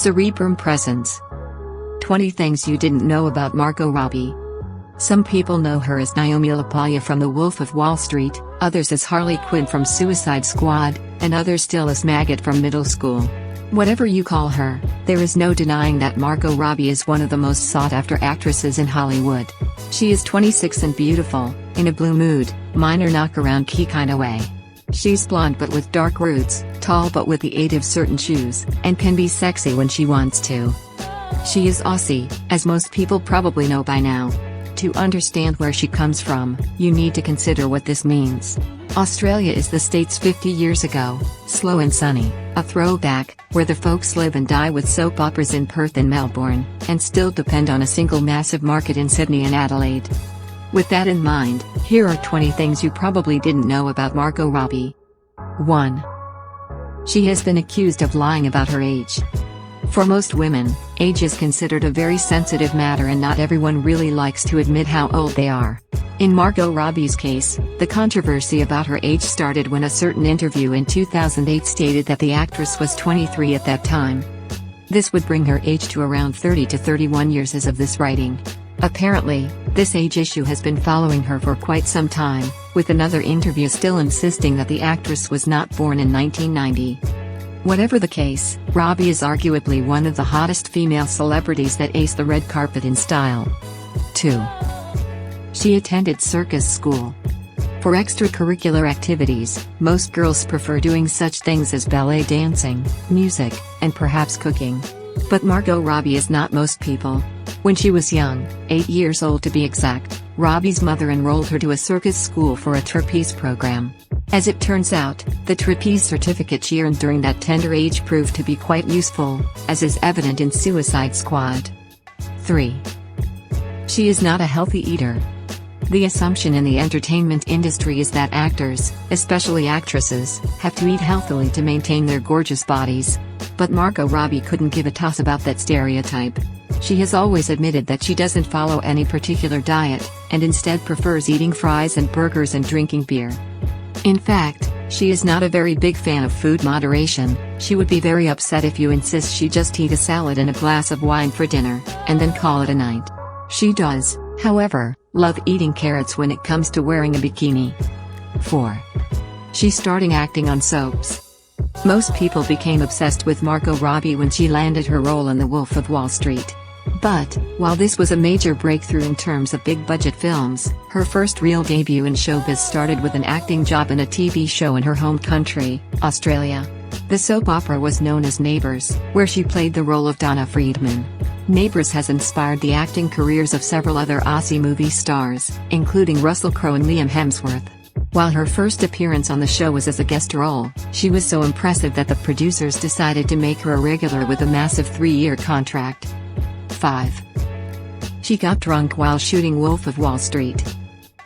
Cerebrum presence. 20 things you didn't know about Margot Robbie. Some people know her as Naomi LaPaglia from The Wolf of Wall Street, others as Harley Quinn from Suicide Squad, and others still as Maggot from middle school. Whatever you call her, there is no denying that Margot Robbie is one of the most sought-after actresses in Hollywood. She is 26 and beautiful, in a blue mood, minor knock-around key kinda way. She's blonde but with dark roots, tall but with the aid of certain shoes, and can be sexy when she wants to. She is Aussie, as most people probably know by now. To understand where she comes from, you need to consider what this means. Australia is the States 50 years ago, slow and sunny, a throwback, where the folks live and die with soap operas in Perth and Melbourne, and still depend on a single massive market in Sydney and Adelaide. With that in mind, here are 20 things you probably didn't know about Margot Robbie. 1. She has been accused of lying about her age. For most women, age is considered a very sensitive matter and not everyone really likes to admit how old they are. In Margot Robbie's case, the controversy about her age started when a certain interview in 2008 stated that the actress was 23 at that time. This would bring her age to around 30 to 31 years as of this writing. Apparently, this age issue has been following her for quite some time, with another interview still insisting that the actress was not born in 1990. Whatever the case, Robbie is arguably one of the hottest female celebrities that ace the red carpet in style. 2. She attended circus school. For extracurricular activities, most girls prefer doing such things as ballet dancing, music, and perhaps cooking. But Margot Robbie is not most people. When she was young, 8 years old to be exact, Robbie's mother enrolled her to a circus school for a trapeze program. As it turns out, the trapeze certificate she earned during that tender age proved to be quite useful, as is evident in Suicide Squad. 3. She is not a healthy eater. The assumption in the entertainment industry is that actors, especially actresses, have to eat healthily to maintain their gorgeous bodies. But Margot Robbie couldn't give a toss about that stereotype. She has always admitted that she doesn't follow any particular diet, and instead prefers eating fries and burgers and drinking beer. In fact, she is not a very big fan of food moderation. She would be very upset if you insist she just eat a salad and a glass of wine for dinner, and then call it a night. She does, however, love eating carrots when it comes to wearing a bikini. 4. She's starting acting on soaps. Most people became obsessed with Margot Robbie when she landed her role in The Wolf of Wall Street. But, while this was a major breakthrough in terms of big-budget films, her first real debut in showbiz started with an acting job in a TV show in her home country, Australia. The soap opera was known as Neighbours, where she played the role of Donna Freedman. Neighbours has inspired the acting careers of several other Aussie movie stars, including Russell Crowe and Liam Hemsworth. While her first appearance on the show was as a guest role, she was so impressive that the producers decided to make her a regular with a massive 3-year contract. 5. She got drunk while shooting Wolf of Wall Street.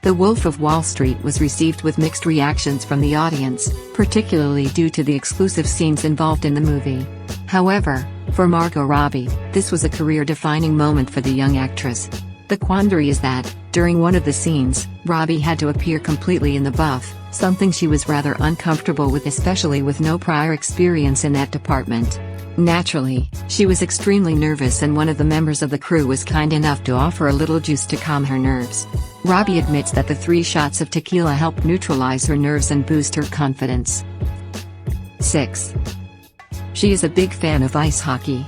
The Wolf of Wall Street was received with mixed reactions from the audience, particularly due to the exclusive scenes involved in the movie. However, for Margot Robbie, this was a career-defining moment for the young actress. The quandary is that, during one of the scenes, Robbie had to appear completely in the buff, something she was rather uncomfortable with, especially with no prior experience in that department. Naturally, she was extremely nervous and one of the members of the crew was kind enough to offer a little juice to calm her nerves. Robbie admits that the 3 shots of tequila helped neutralize her nerves and boost her confidence. 6. She is a big fan of ice hockey.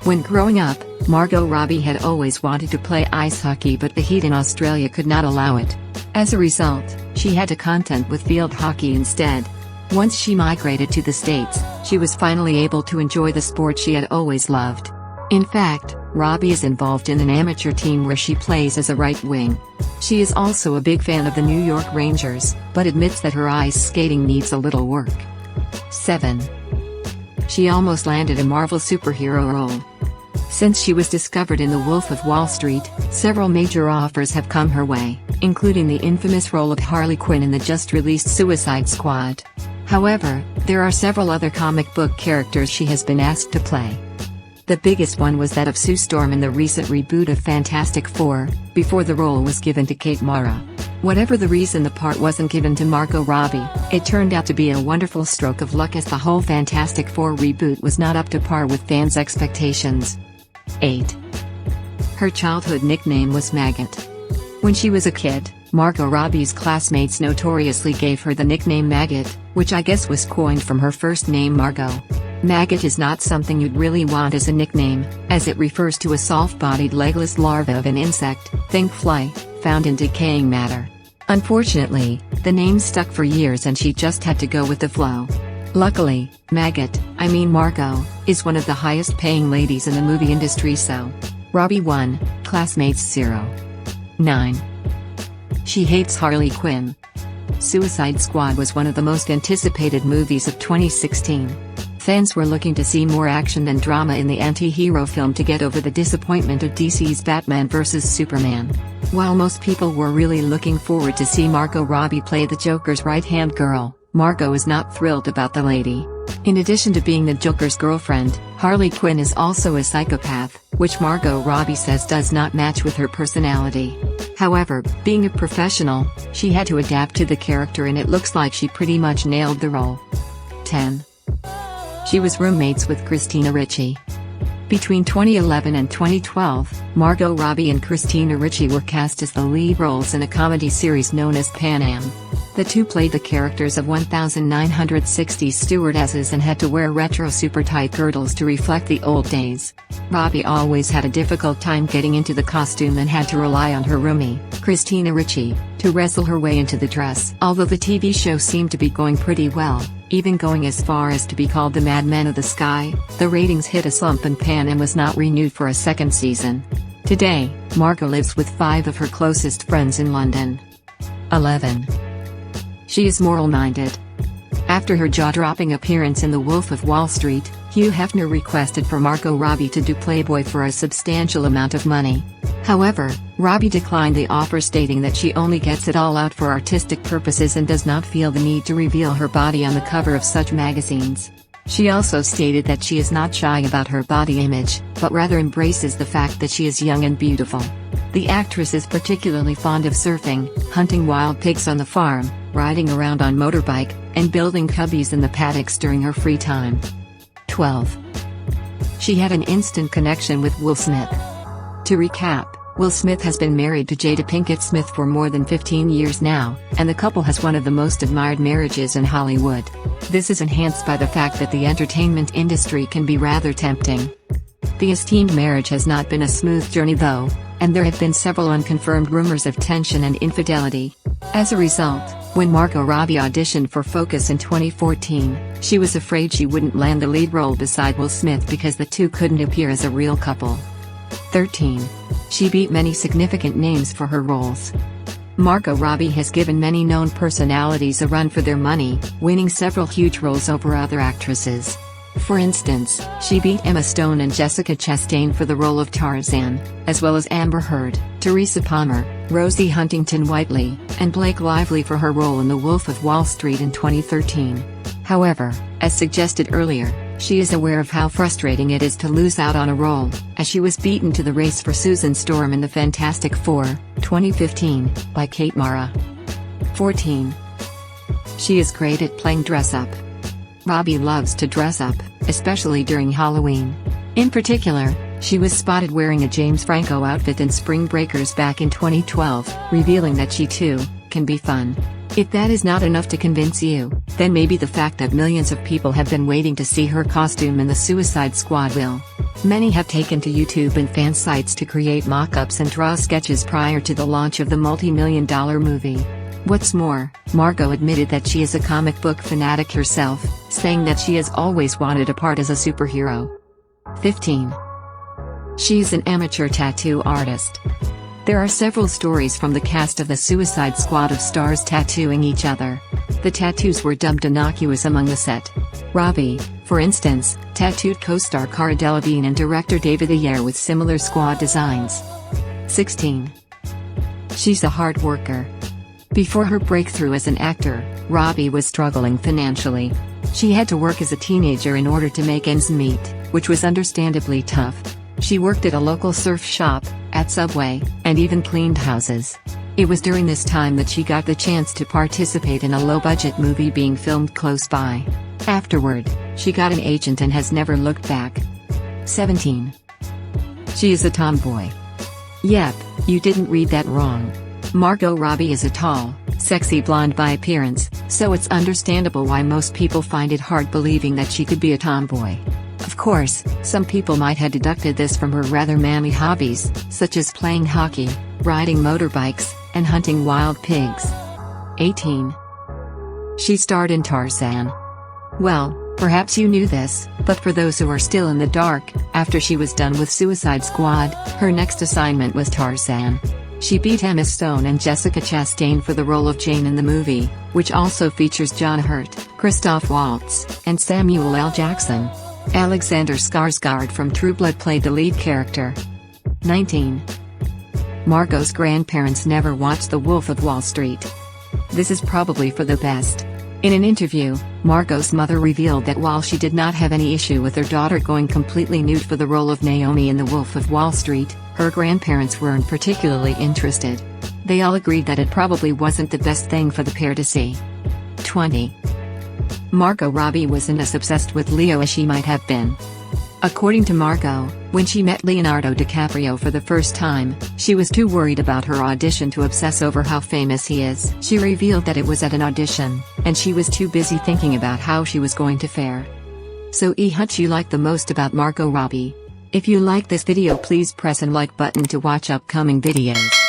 When growing up, Margot Robbie had always wanted to play ice hockey, but the heat in Australia could not allow it. As a result, she had to content with field hockey instead. Once she migrated to the States, she was finally able to enjoy the sport she had always loved. In fact, Robbie is involved in an amateur team where she plays as a right wing. She is also a big fan of the New York Rangers, but admits that her ice skating needs a little work. 7. She almost landed a Marvel superhero role. Since she was discovered in The Wolf of Wall Street, several major offers have come her way, including the infamous role of Harley Quinn in the just-released Suicide Squad. However, there are several other comic book characters she has been asked to play. The biggest one was that of Sue Storm in the recent reboot of Fantastic Four, before the role was given to Kate Mara. Whatever the reason the part wasn't given to Margot Robbie, it turned out to be a wonderful stroke of luck as the whole Fantastic Four reboot was not up to par with fans' expectations. 8. Her childhood nickname was Maggot. When she was a kid, Margot Robbie's classmates notoriously gave her the nickname Maggot, which I guess was coined from her first name Margot. Maggot is not something you'd really want as a nickname, as it refers to a soft-bodied legless larva of an insect, think fly, found in decaying matter. Unfortunately, the name stuck for years and she just had to go with the flow. Luckily, Margot, is one of the highest paying ladies in the movie industry, so Robbie 1, classmates 0. 9. She hates Harley Quinn. Suicide Squad was one of the most anticipated movies of 2016. Fans were looking to see more action and drama in the anti-hero film to get over the disappointment of DC's Batman vs Superman. While most people were really looking forward to see Margot Robbie play the Joker's right-hand girl, Margot is not thrilled about the lady. In addition to being the Joker's girlfriend, Harley Quinn is also a psychopath, which Margot Robbie says does not match with her personality. However, being a professional, she had to adapt to the character and it looks like she pretty much nailed the role. 10. She was roommates with Christina Richie. Between 2011 and 2012, Margot Robbie and Christina Richie were cast as the lead roles in a comedy series known as Pan-Am. The two played the characters of 1960s stewardesses and had to wear retro super tight girdles to reflect the old days. Robbie always had a difficult time getting into the costume and had to rely on her roomie, Christina Richie, to wrestle her way into the dress. Although the TV show seemed to be going pretty well, even going as far as to be called the Mad Men of the Sky, the ratings hit a slump and Pan-Am was not renewed for a second season. Today, Margot lives with 5 of her closest friends in London. 11. She is moral-minded. After her jaw-dropping appearance in The Wolf of Wall Street, Hugh Hefner requested for Margot Robbie to do Playboy for a substantial amount of money. However, Robbie declined the offer, stating that she only gets it all out for artistic purposes and does not feel the need to reveal her body on the cover of such magazines. She also stated that she is not shy about her body image, but rather embraces the fact that she is young and beautiful. The actress is particularly fond of surfing, hunting wild pigs on the farm, riding around on motorbike, and building cubbies in the paddocks during her free time. 12. She had an instant connection with Will Smith. To recap, Will Smith has been married to Jada Pinkett Smith for more than 15 years now, and the couple has one of the most admired marriages in Hollywood. This is enhanced by the fact that the entertainment industry can be rather tempting. The esteemed marriage has not been a smooth journey though, and there have been several unconfirmed rumors of tension and infidelity. As a result, when Margot Robbie auditioned for Focus in 2014, she was afraid she wouldn't land the lead role beside Will Smith because the two couldn't appear as a real couple. 13. She beat many significant names for her roles. Margot Robbie has given many known personalities a run for their money, winning several huge roles over other actresses. For instance, she beat Emma Stone and Jessica Chastain for the role of Tarzan, as well as Amber Heard, Teresa Palmer, Rosie Huntington-Whiteley, and Blake Lively for her role in The Wolf of Wall Street in 2013. However, as suggested earlier, she is aware of how frustrating it is to lose out on a role, as she was beaten to the race for Susan Storm in The Fantastic Four, 2015, by Kate Mara. 14. She is great at playing dress-up. Robbie loves to dress up, especially during Halloween. In particular, she was spotted wearing a James Franco outfit in Spring Breakers back in 2012, revealing that she too can be fun. If that is not enough to convince you, then maybe the fact that millions of people have been waiting to see her costume in the Suicide Squad will. Many have taken to YouTube and fan sites to create mock-ups and draw sketches prior to the launch of the multi-million-dollar movie. What's more, Margot admitted that she is a comic book fanatic herself, saying that she has always wanted a part as a superhero. 15. She's an amateur tattoo artist. There are several stories from the cast of the Suicide Squad of stars tattooing each other. The tattoos were dubbed innocuous among the set. Robbie, for instance, tattooed co-star Cara Delevingne and director David Ayer with similar squad designs. 16. She's a hard worker. Before her breakthrough as an actor, Robbie was struggling financially. She had to work as a teenager in order to make ends meet, which was understandably tough. She worked at a local surf shop, at Subway, and even cleaned houses. It was during this time that she got the chance to participate in a low-budget movie being filmed close by. Afterward, she got an agent and has never looked back. 17. She is a tomboy. Yep, you didn't read that wrong. Margot Robbie is a tall, sexy blonde by appearance, so it's understandable why most people find it hard believing that she could be a tomboy. Of course, some people might have deducted this from her rather manly hobbies, such as playing hockey, riding motorbikes, and hunting wild pigs. 18. She starred in Tarzan. Well, perhaps you knew this, but for those who are still in the dark, after she was done with Suicide Squad, her next assignment was Tarzan. She beat Emma Stone and Jessica Chastain for the role of Jane in the movie, which also features John Hurt, Christoph Waltz, and Samuel L. Jackson. Alexander Skarsgård from True Blood played the lead character. 19. Margot's grandparents never watched The Wolf of Wall Street. This is probably for the best. In an interview, Margot's mother revealed that while she did not have any issue with her daughter going completely nude for the role of Naomi in The Wolf of Wall Street, her grandparents weren't particularly interested. They all agreed that it probably wasn't the best thing for the pair to see. 20. Margot Robbie wasn't as obsessed with Leo as she might have been. According to Margot, when she met Leonardo DiCaprio for the first time, she was too worried about her audition to obsess over how famous he is. She revealed that it was at an audition, and she was too busy thinking about how she was going to fare. So what you like the most about Margot Robbie? If you like this video, please press the like button to watch upcoming videos.